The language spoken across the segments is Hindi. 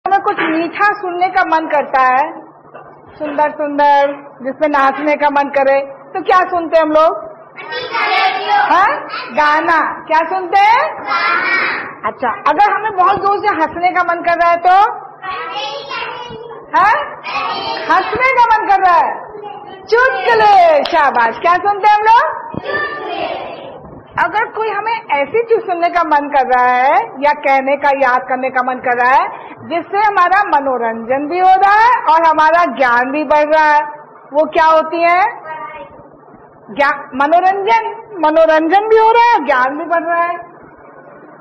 हमें कुछ मीठा सुनने का मन करता है, सुंदर सुंदर, जिसमें नाचने का मन करे, तो क्या सुनते हैं हम लोग? हाँ, गाना। क्या सुनते हैं? अच्छा, अगर हमें बहुत जोर से हंसने का मन कर रहा है तो? हाँ, हंसने का मन कर रहा है, चुटकुले। शाबाश। क्या सुनते हैं हम लोग? अगर कोई हमें ऐसी चीज सुनने का मन कर रहा है या कहने का, याद करने का मन कर रहा है जिससे हमारा मनोरंजन भी हो रहा है और हमारा ज्ञान भी बढ़ रहा है, वो क्या होती है? मनोरंजन भी हो रहा है, ज्ञान भी बढ़ रहा है।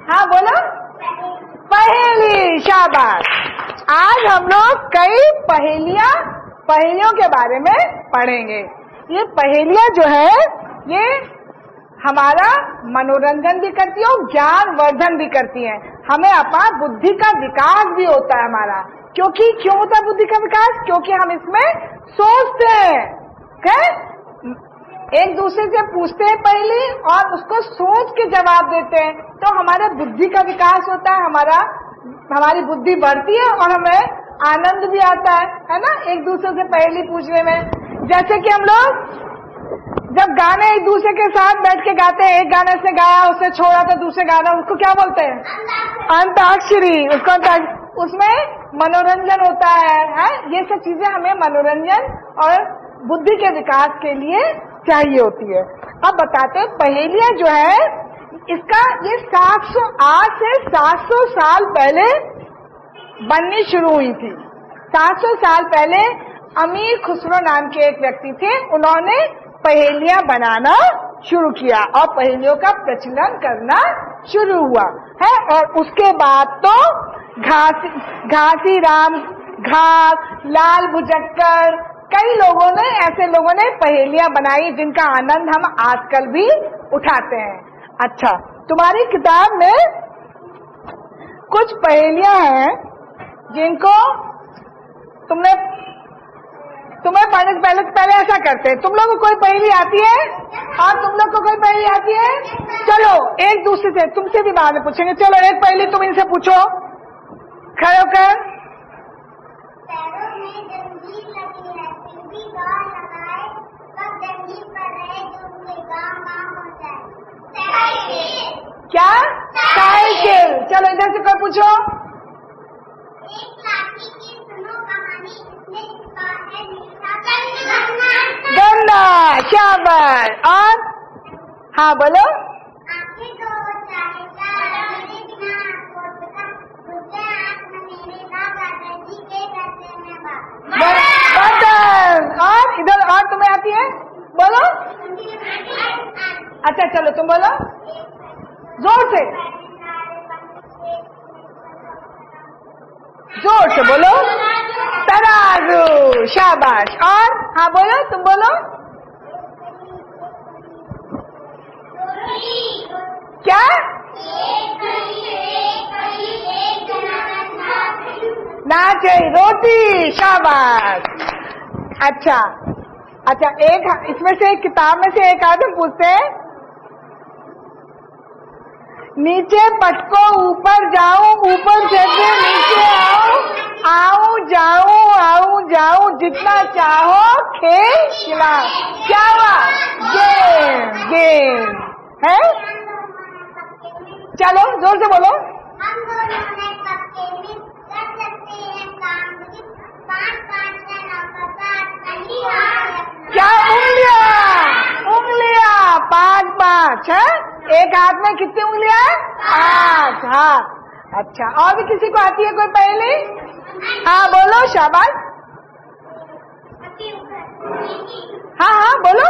हाँ बोलो। पहेली। शाबाश। आज हम लोग कई पहेलियों के बारे में पढ़ेंगे। ये पहेलियां जो है ये हमारा मनोरंजन भी करती है और ज्ञान वर्धन भी करती है। हमें अपना बुद्धि का विकास भी होता है हमारा। क्यों होता है बुद्धि का विकास? क्योंकि हम इसमें सोचते हैं, एक दूसरे से पूछते हैं पहले और उसको सोच के जवाब देते हैं, तो हमारे बुद्धि का विकास होता है, हमारी बुद्धि बढ़ती है और हमें आनंद भी आता है ना, एक दूसरे से पहले पूछने में। जैसे कि हम लोग जब गाने एक दूसरे के साथ बैठ के गाते हैं, एक गाने से गाया, उससे छोड़ा तो दूसरे गाना, उसको क्या बोलते हैं? अंताक्षरी। उसमें मनोरंजन होता है। ये सब चीजें हमें मनोरंजन और बुद्धि के विकास के लिए चाहिए होती है। अब बताते हैं पहेलियां जो है इसका ये 700 से 700 साल पहले बननी शुरू हुई थी। 700 साल पहले अमीर खुसरो नाम के एक व्यक्ति थे, उन्होंने पहेलियां बनाना शुरू किया और पहेलियों का प्रचलन करना शुरू हुआ है। और उसके बाद तो घासी राम घास, लाल भुजक्कर, कई ऐसे लोगों ने पहेलियां बनाई जिनका आनंद हम आजकल भी उठाते हैं। अच्छा, तुम्हारी किताब में कुछ पहेलियां हैं जिनको तुम्हें पहले ऐसा करते हैं, तुम लोग को कोई पहेली आती है और तुम लोग को कोई पहेली आती है, चलो एक दूसरे से, तुमसे भी बाद में पूछेंगे। चलो एक पहेली तुम इनसे पूछो, खड़े होकर। पैरों में जंजीर लगी है, फिर भी दौड़ लगाए, कब जंजीर पर रहे जो उनके गांव पहुंचाए। साइकिल। क्या? साइकिल। चलो इधर से कोई पूछो। एक लाठी की सुनो कहानी, इसमें छिपा है मीठा गन्ना। शाबाश। और हाँ बोलो। आंखें तो चाहेगा मेरे बिना कोटका, मुझे आंख में मेरे दादाजी के करते हैं बटन। और इधर और तुम्हें आती है, बोलो। अच्छा चलो तुम बोलो जोर से बोलो। तराजू। शाबाश। और हाँ बोलो, तुम बोलो। क्या? नाचे रोटी। शाबाश। अच्छा, एक इसमें से किताब में से एक आदमी पूछते हैं, नीचे पटको ऊपर जाऊं, ऊपर से नीचे आऊं जाऊं, जितना चाहो खेल खिलाओ। क्या हुआ? गेम है। चलो जोर से बोलो। हम दोनों ने सबके मिल कर सकते हैं काम, 5-5 का 9 का 7। क्या? उंगलियां 5-5 है। एक हाथ में कितनी उंगलियां है? 5। हाँ। अच्छा, और भी किसी को आती है कोई पहेली? हाँ बोलो। शाबाश। हाँ बोलो।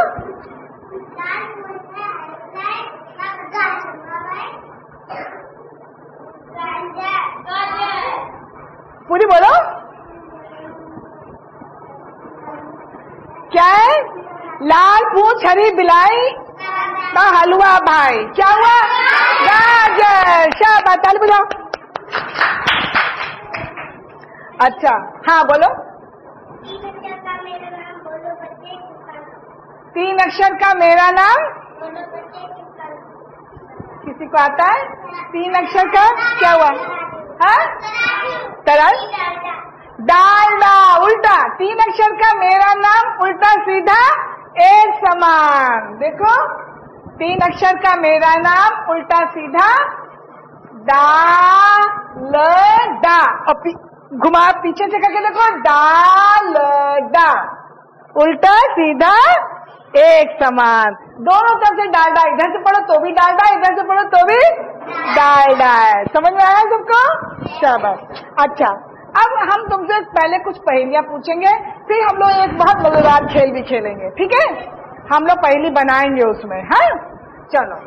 पूरी बोलो। क्या है? लाल पूंछ हरी बिलाई का हलवा भाई। क्या हुआ? गाजर। शाबाश, ताली बजाओ। अच्छा हाँ बोलो। 3 अक्षर का मेरा नाम बोलो बच्चे। किसी को आता है? 3 अक्षर का क्या हुआ? हाँ? तरल डालडा, उल्टा। 3 अक्षर का मेरा नाम, उल्टा सीधा एक समान। देखो 3 अक्षर का मेरा नाम, उल्टा सीधा डालडा। और घुमा पीछे से करके देखो, डालडा, उल्टा सीधा एक समान। दोनों तरफ से डालडा, इधर से पढ़ो तो भी डालडा, इधर से पढ़ो तो भी डालडा है। समझ में आया सबको? शाबाश। अच्छा, अब हम तुमसे पहले कुछ पहेलियां पूछेंगे, फिर हम लोग एक बहुत मजेदार खेल भी खेलेंगे, ठीक है? हम लोग पहेली बनाएंगे उसमें, हाँ? चलो,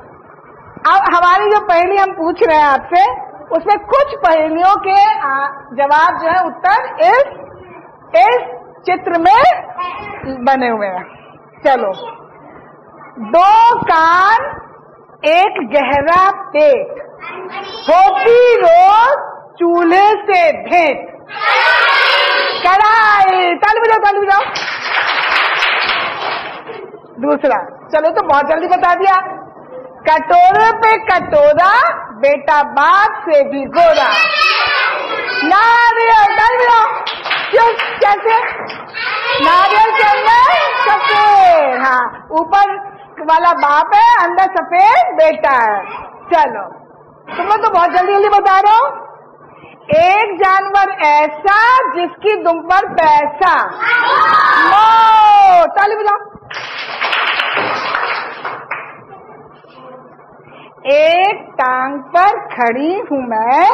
अब हमारी जो पहेली हम पूछ रहे हैं आपसे, उसमें कुछ पहेलियों के जवाब जो है, उत्तर इस चित्र में बने हुए हैं। चलो, 2 कान, एक गहरा पेट, होती रोज चूल्हे से भेंट। कढ़ाई। ताली बजाओ, ताली बजाओ। दूसरा, चलो तो बहुत जल्दी बता दिया। कटोरे पे कटोरा, बेटा बाप से भी गोरा। नारियल। ताली बजाओ। क्यों? कैसे? नारियल के अंदर सफेद, हाँ, ऊपर वाला बाप है, अंदर सफेद बेटा है। चलो, तुम लोग तो बहुत जल्दी जल्दी बता रहे हो। एक जानवर ऐसा जिसकी दुम पर पैसा। नो। ताली बजाओ। एक टांग पर खड़ी हूँ मैं,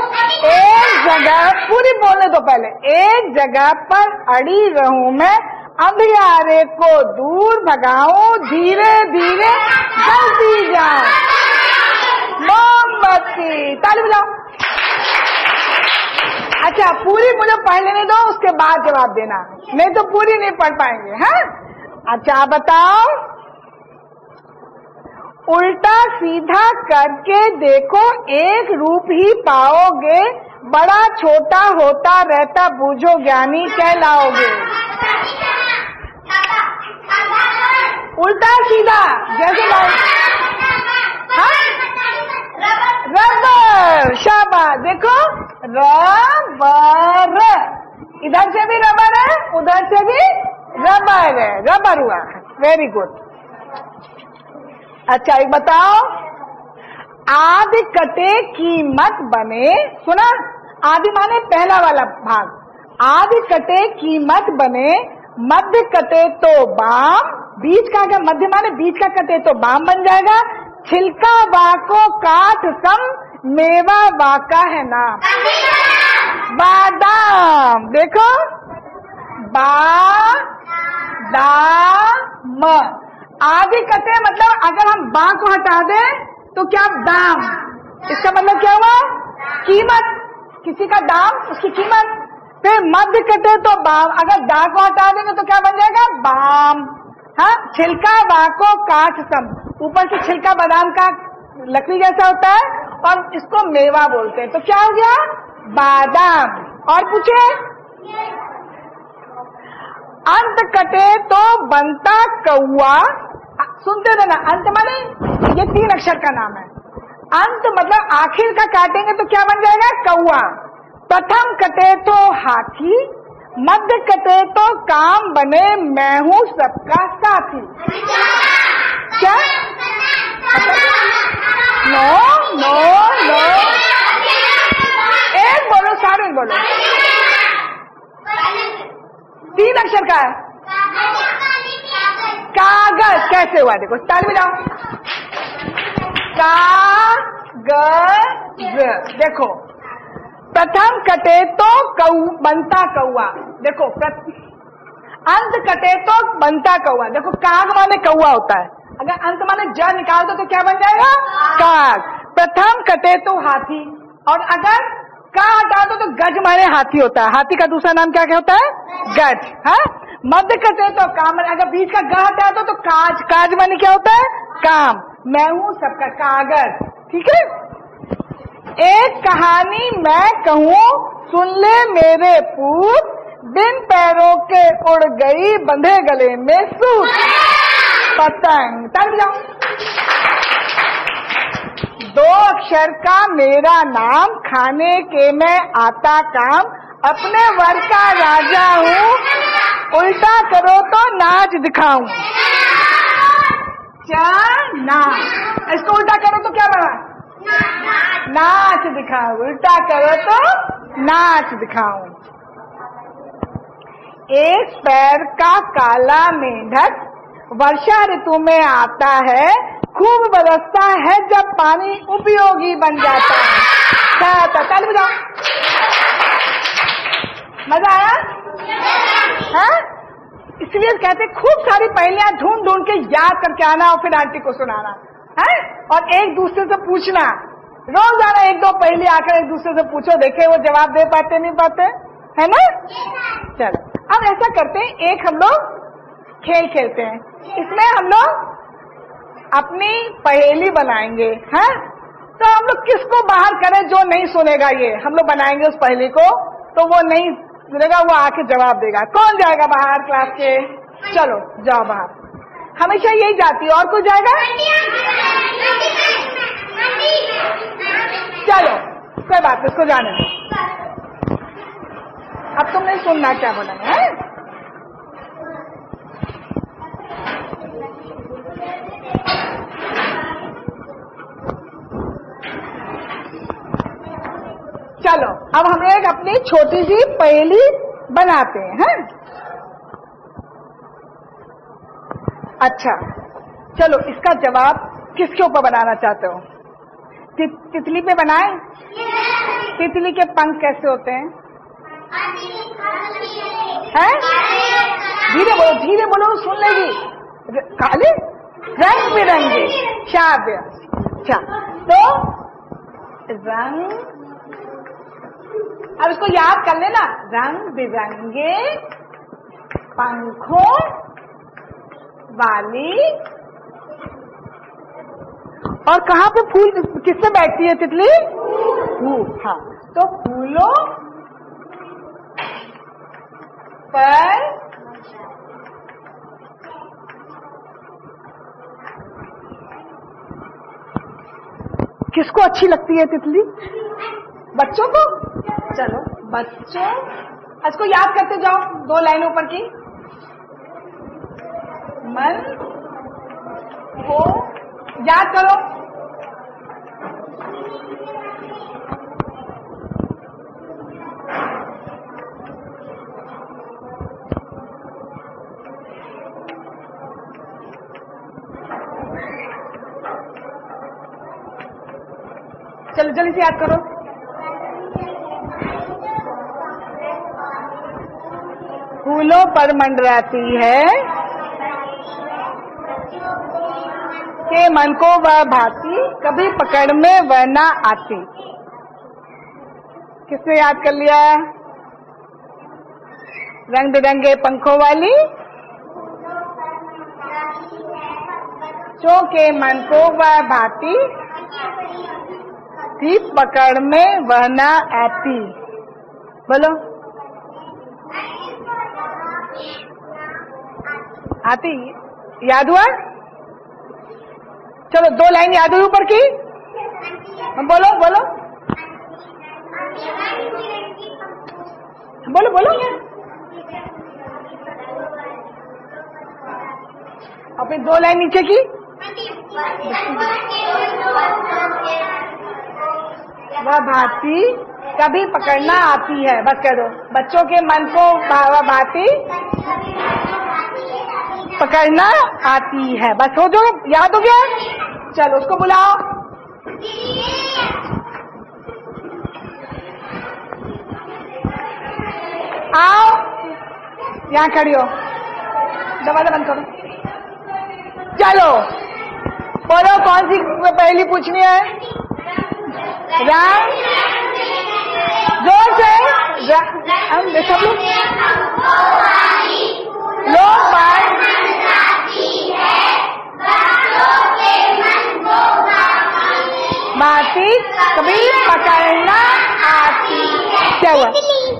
एक जगह, पूरी बोलने तो पहले, एक जगह पर अड़ी रहूं मैं, अंधियारे को दूर भगाऊं, धीरे धीरे जलती जाऊं। मोमबत्ती। ताली बजाओ। अच्छा, पूरी मुझे पढ़ लेने दो, उसके बाद जवाब देना, नहीं तो पूरी नहीं पढ़ पाएंगे, हाँ? अच्छा बताओ, उल्टा सीधा करके देखो, एक रूप ही पाओगे, बड़ा छोटा होता रहता, बूझो ज्ञानी कहलाओगे। उल्टा सीधा जैसे रबर। शाबाश। देखो, रबर, इधर से भी रबर है, उधर से भी रबर है, रबर हुआ। Very good. अच्छा, एक बताओ, आदि कटे कीमत बने। सुना? आदि माने पहला वाला भाग। आदि कटे कीमत बने, मध्य कटे तो बाम। बीच का, अगर मध्य माने बीच का कटे तो बाम बन जाएगा। छिलका वाको काट सम, मेवा वाका है नाम। बादाम। देखो, बादाम। आदि कटे मतलब अगर हम बा को हटा दें तो क्या? दाम। इसका मतलब क्या हुआ? कीमत। किसी का दाम, उसकी कीमत। फिर मध्य कटे तो बाम, अगर दा को हटा देंगे तो क्या बन जाएगा? बाम। हाँ, छिलका वाको काट सम, ऊपर से छिलका बादाम का लकड़ी जैसा होता है, और इसको मेवा बोलते हैं। तो क्या हो गया? बादाम। और पूछे, अंत कटे तो बनता कौआ। सुनते रहना, अंत माने ये 3 अक्षर का नाम है। अंत मतलब आखिर का काटेंगे तो क्या बन जाएगा? कौआ। प्रथम कटे तो हाथी, मध्य कटे तो काम बने, मैं हूँ सबका साथी। क्या? नो नो नो, एक बोलो, सारे बोलो। 3 अक्षर का है। कागज। कैसे हुआ? देखो, ताली बजाओ। कागज। देखो, प्रथम कटे तो बनता कौआ। देखो, अंत कटे तो बनता कौआ। देखो, काग माने कौआ होता है, अगर अंत माने ज निकाल दो तो क्या बन जाएगा? काग। प्रथम कटे तो हाथी, और अगर का हटा दो तो गज माने हाथी होता है। हाथी का दूसरा नाम क्या होता है? गज। हाँ, मध्य कटे तो काम, अगर बीच का ग हटा दो तो काज। काज माने क्या होता है? काम। मैं हूँ सबका कागज। ठीक है। एक कहानी मैं कहूँ, सुन ले मेरे पूत, बिन पैरों के उड़ गई, बंधे गले में सूत। पतंग। ताली बजाओ। दो अक्षर का मेरा नाम, खाने के मैं आता काम, अपने वर का राजा हूँ, उल्टा करो तो नाच दिखाऊं। चना, इसको उल्टा करो तो क्या बना? नाच दिखाऊं। उल्टा करो तो नाच दिखाऊं। एक पैर का काला मेंढक वर्षा ऋतु में आता है, खूब बरसता है जब पानी उपयोगी बन जाता है। ताली बजाओ। मजा आया? हाँ? इसलिए कहते खूब सारी पहेलियां ढूंढ ढूंढ के याद करके आना और फिर आंटी को सुनाना है, और एक दूसरे से पूछना। रोजाना एक दो पहेली आकर एक दूसरे से पूछो, देखे वो जवाब दे पाते नहीं पाते, है ना? चलो अब ऐसा करते हैं, एक हम लोग खेल खेलते हैं। इसमें हम लोग अपनी पहेली बनाएंगे, हैं? तो हम लोग किसको बाहर करें जो नहीं सुनेगा, ये हम लोग बनाएंगे उस पहेली को, तो वो नहीं सुनेगा वो आके जवाब देगा। कौन जाएगा बाहर क्लास के? चलो जाओ बाहर। हमेशा यही जाती है, और कोई जाएगा? चलो कोई बात नहीं, उसको जाने दो। अब तुमने सुनना क्या बोला है? चलो अब हम एक अपनी छोटी सी पहेली बनाते हैं। अच्छा चलो, इसका जवाब किसके ऊपर बनाना चाहते हो? तितली पे बनाए? तितली के पंख कैसे होते हैं? हैं? धीरे बोलो सुन लेगी। काले रंग बिरंगे। शाबाश। अच्छा तो रंग, अब इसको याद कर लेना, रंग बिरंगे पंखों वाली। और कहाँ पे फूल किससे बैठती है तितली? फूल। हाँ, तो फूलों पर किसको अच्छी लगती है तितली? बच्चों को। चलो बच्चों, इसको याद करते जाओ, दो लाइनों पर की। मन को याद करो। चलो जल्दी से याद करो। फूलों पर मंडराती है, के मन को वह भाती, कभी पकड़ में वह न आती। किसने याद कर लिया? रंग बिरंगे पंखों वाली, बच्चों के मन को वह भाती, थी पकड़ में वह न आती। बोलो। आती याद हुआ? चलो दो लाइन याद हुई ऊपर की। बोलो बोलो बोलो बोलो। अपनी दो लाइन नीचे की। वह भाती कभी पकड़ना आती है, बस कह दो। बच्चों के मन को वह भाती पकड़ना आती है, बस हो जो याद हो गया। चलो उसको बुलाओ। आओ यहाँ खड़ी हो, दरवाजा बंद करो। चलो बोलो कौन सी पहेली पूछनी है? रंग, जोर से सब लोग बाती कभी पकड़ना आती। क्या हुआ?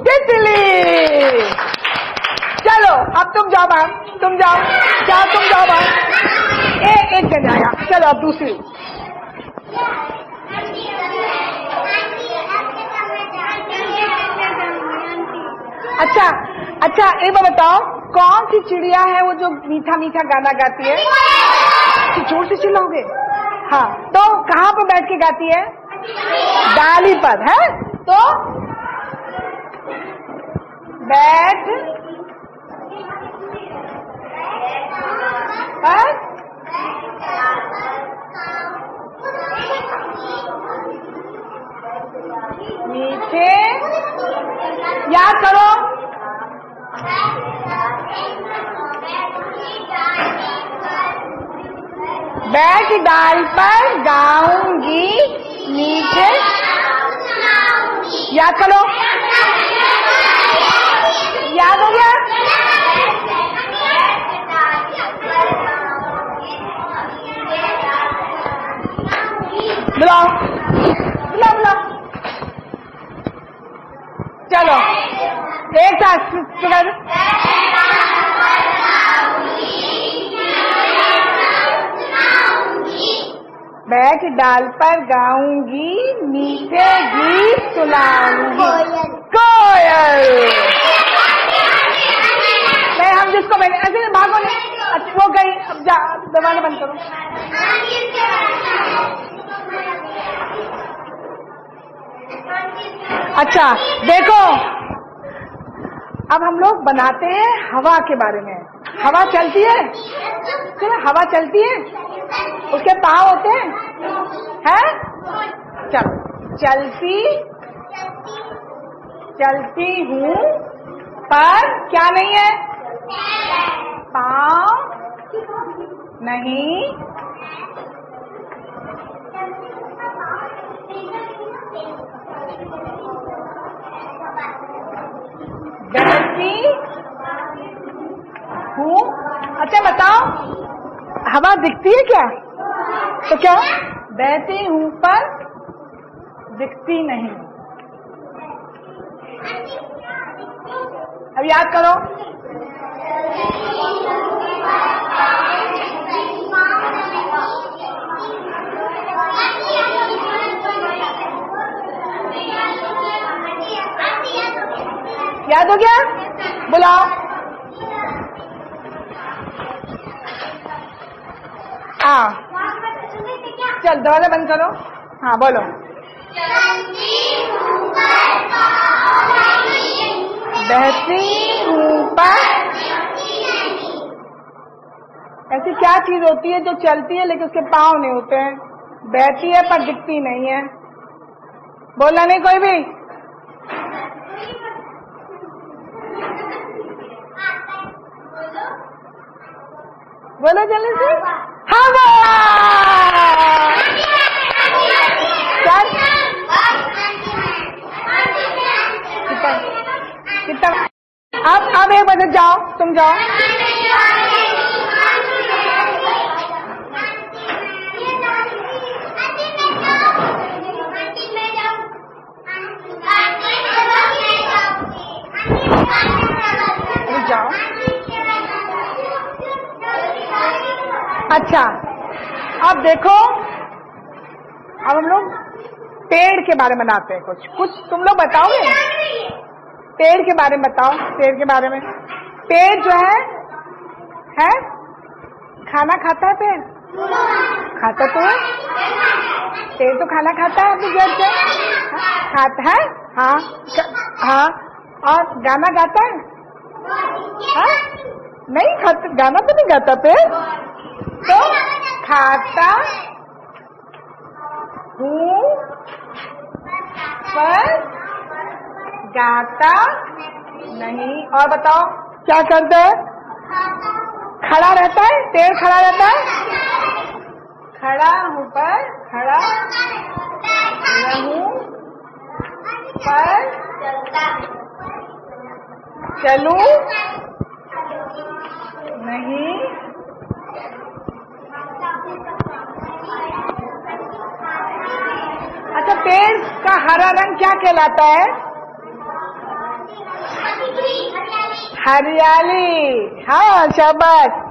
तितली। चलो अब तुम जाओ बाहर, तुम जाओ जाओ, तुम जाओ बाहर। एक जन जाएगा। चलो अब दूसरी। अच्छा अच्छा, एक बार बताओ, कौन सी चिड़िया है वो जो मीठा मीठा गाना गाती है? जोर से चिल्लाओगे? हाँ, तो कहाँ पर बैठ के गाती है? डाली पर, है? तो बैठ पर मीठे, याद करो, बैठ डाल पर गाऊंगी मीठे, याद करो, याद हो गया? बुलाओ बुलाओ बुलाओ, चलो एक साथ बैठ डाल पर गाऊंगी मीठे गीत सुनाऊंगी। कोयल। नहीं, हम जिसको मैंने ऐसे भागो नहीं, अच्छा वो गई, अब जा दरवाजा बंद करो। अच्छा देखो, अब हम लोग बनाते हैं हवा के बारे में। हवा चलती है, हवा चलती है, उसके पाँव होते हैं? चलो, चलती हूँ पर क्या नहीं है? पाँव नहीं, बैठती हूँ। अच्छा बताओ, हवा दिखती है क्या? तो क्या? बैठी हूँ पर दिखती नहीं। अब याद करो, याद हो गया? बुलाओ। हाँ, चल दरवाजा बंद करो। हाँ बोलो। बहती हूँ पर, ऐसी क्या चीज होती है जो चलती है लेकिन उसके पाँव नहीं होते हैं? बहती है पर दिखती नहीं है। बोला नहीं कोई भी? बोलो जल्दी से। हवा। कितना? अब एक बजे जाओ, तुम जाओ। जाओ। अच्छा, अब देखो, अब हम लोग पेड़ के बारे में बनाते हैं। कुछ तुम लोग बताओगे? पेड़ के बारे में बताओ। पेड़ के बारे में, पेड़ जो है खाना खाता है? पेड़ खाता तो है, पेड़ तो खाना खाता है अपनी जड़ से, खाता है। हाँ हाँ, और गाना गाता है? हाँ? नहीं खाता, गाना तो नहीं गाता पेड़। तो खाता हूँ पर गाता नहीं। और बताओ क्या करता है? खड़ा रहता है, पेड़ खड़ा रहता है। खड़ा हूँ पर, खड़ा रहूं पर चलूं नहीं। अच्छा, पेड़ का हरा रंग क्या कहलाता है? हरियाली। हाँ शाबाश।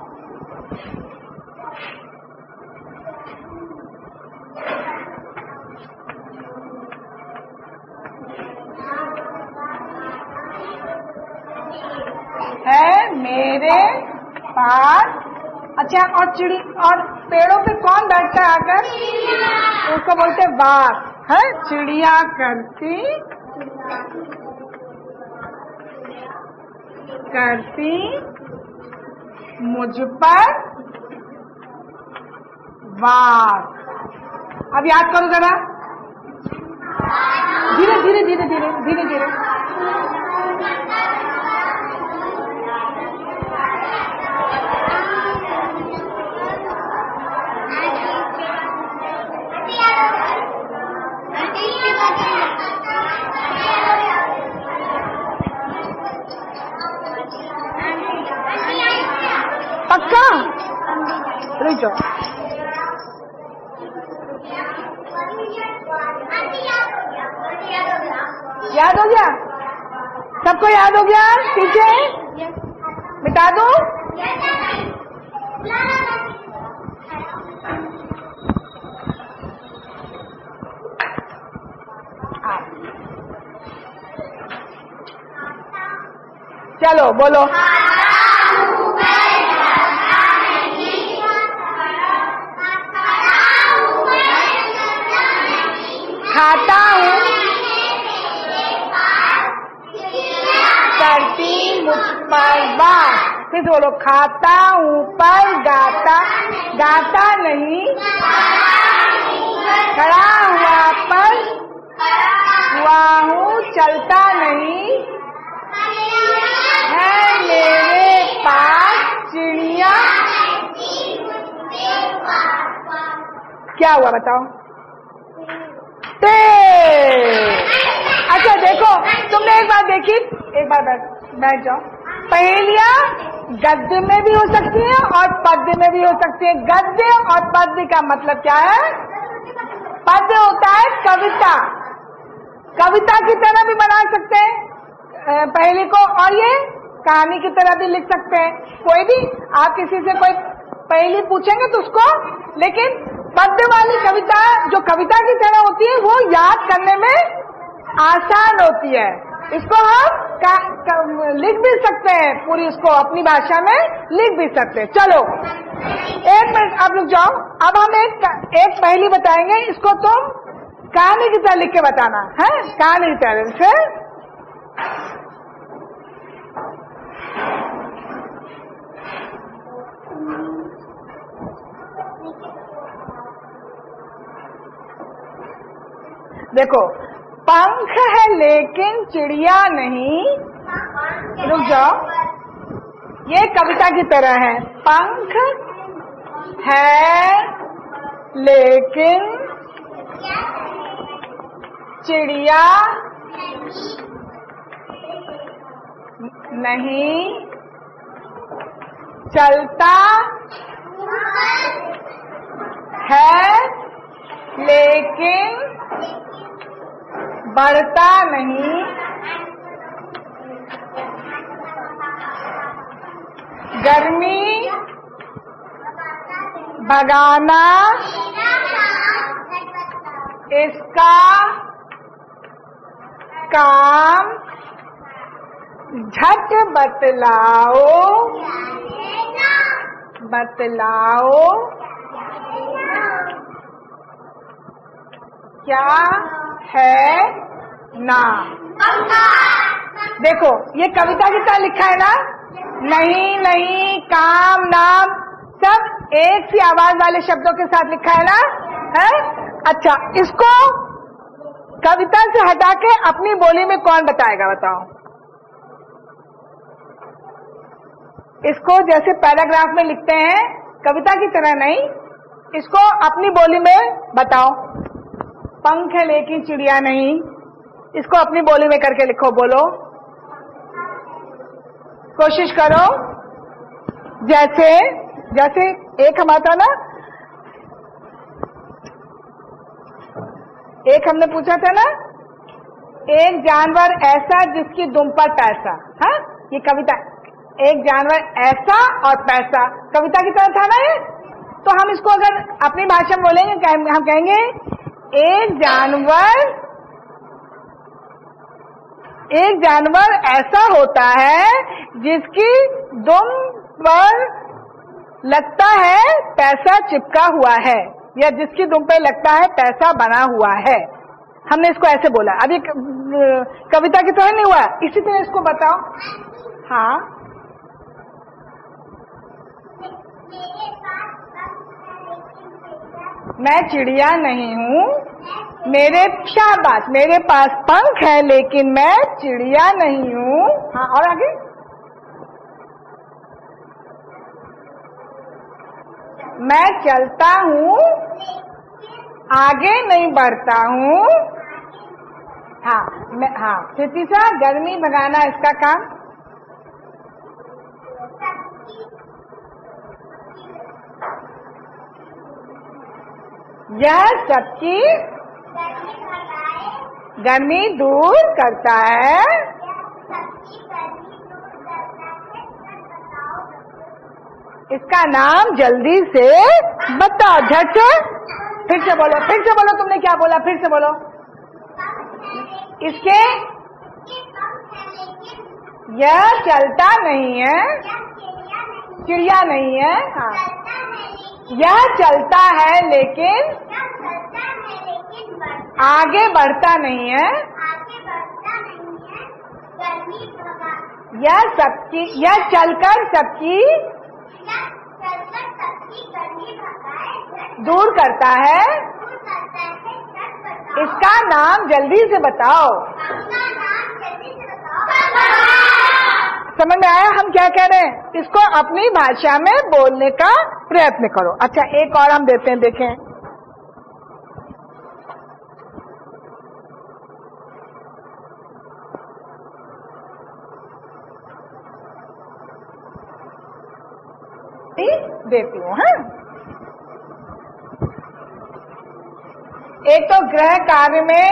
है मेरे पास। अच्छा, और चिड़ी और पेड़ों पे कौन बैठता है आकर? उसको बोलते हैं बाग है। चिड़िया करती मुझ पर वार। अब याद करो जरा, धीरे धीरे धीरे धीरे धीरे धीरे। पक्का? रुक जाओ। याद हो गया? सबको याद हो गया? ठीक है, मिटा दो। चलो बोलो। खाता हूँ करती मुझ पर वार। फिर बोलो, खाता हूँ पर गाता गाता नहीं, खड़ा हुआ पर हुआ हूँ चलता नहीं, है मेरे पास चिड़िया। क्या हुआ बताओ? अच्छा देखो, तुमने एक बात देखी, एक बार बैठ जाओ। पहेलियां गद्य में भी हो सकती है और पद्य में भी हो सकती है। गद्य और पद्य का मतलब क्या है? पद्य होता है कविता, कविता की तरह भी बना सकते हैं पहेली को, और ये कहानी की तरह भी लिख सकते हैं। कोई भी आप किसी से कोई पहेली पूछेंगे तो उसको, लेकिन पद्य वाली कविता जो कविता की तरह होती है वो याद करने में आसान होती है। इसको हम लिख भी सकते हैं, पूरी उसको अपनी भाषा में लिख भी सकते हैं। चलो एक मिनट आप रुक जाओ। अब हम एक पहेली बताएंगे, इसको तुम कहानी की तरह लिख के बताना है, कहानी की तरह से। देखो, पंख है लेकिन चिड़िया नहीं। रुक जाओ, ये कविता की तरह है। पंख है लेकिन चिड़िया नहीं, चलता है लेकिन बढ़ता नहीं, गर्मी भगाना इसका काम, झट बतलाओ बतलाओ क्या है ना। देखो ये कविता की तरह लिखा है ना, नहीं नहीं काम नाम सब एक सी आवाज वाले शब्दों के साथ लिखा है ना, है? अच्छा, इसको कविता से हटा के अपनी बोली में कौन बताएगा बताओ? इसको जैसे पैराग्राफ में लिखते हैं कविता की तरह नहीं, इसको अपनी बोली में बताओ। पंख है लेकिन चिड़िया नहीं, इसको अपनी बोली में करके लिखो। बोलो, कोशिश करो। जैसे जैसे एक हम आता ना, एक हमने पूछा था ना, एक जानवर ऐसा जिसकी दुम पर पैसा। हाँ, ये कविता, एक जानवर ऐसा और पैसा कविता की तरह था ना ये। तो हम इसको अगर अपनी भाषा में बोलेंगे, हम कहेंगे एक जानवर एक जानवर ऐसा होता है जिसकी दुम पर लगता है पैसा चिपका हुआ है, या जिसकी दुम पे लगता है पैसा बना हुआ है। हमने इसको ऐसे बोला। अभी कविता की तरह नहीं हुआ, इसी तरह इसको बताओ। हाँ, मैं चिड़िया नहीं हूँ, शाबाश, मेरे पास पंख है लेकिन मैं चिड़िया नहीं हूँ। हाँ, और आगे? मैं चलता हूँ, आगे नहीं बढ़ता हूँ। हाँ, हाँ, फिर तीसरा, गर्मी भगाना इसका काम। यह सबकी गर्मी दूर करता है। इसका नाम जल्दी से बताओ, झट से। फिर से बोलो, फिर से बोलो, तुमने क्या बोला, फिर से बोलो। इसके यह चलता नहीं है, चिड़िया नहीं है। हाँ, यह चलता है लेकिन आगे बढ़ता नहीं है। यह चलकर सबकी दूर करता है। इसका नाम जल्दी से बताओ। समझ में आया हम क्या कह रहे हैं? इसको अपनी भाषा में बोलने का प्रयत्न करो। अच्छा, एक और हम देते हैं, देखें। देती हूँ। हाँ, एक तो गृह कार्य में,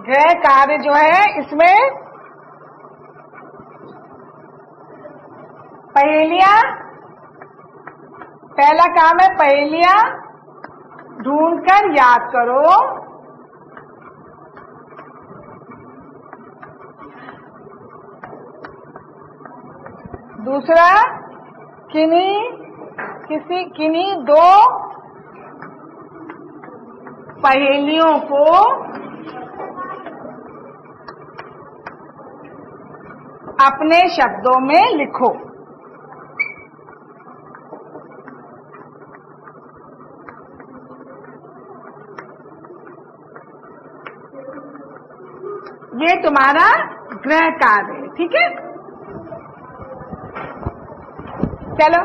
गृह कार्य जो है इसमें पहेलियां, पहला काम है पहेलियां ढूंढकर याद करो। दूसरा, किन्हीं दो पहेलियों को अपने शब्दों में लिखो। ये तुम्हारा गृह कार्य है, ठीक है? चलो।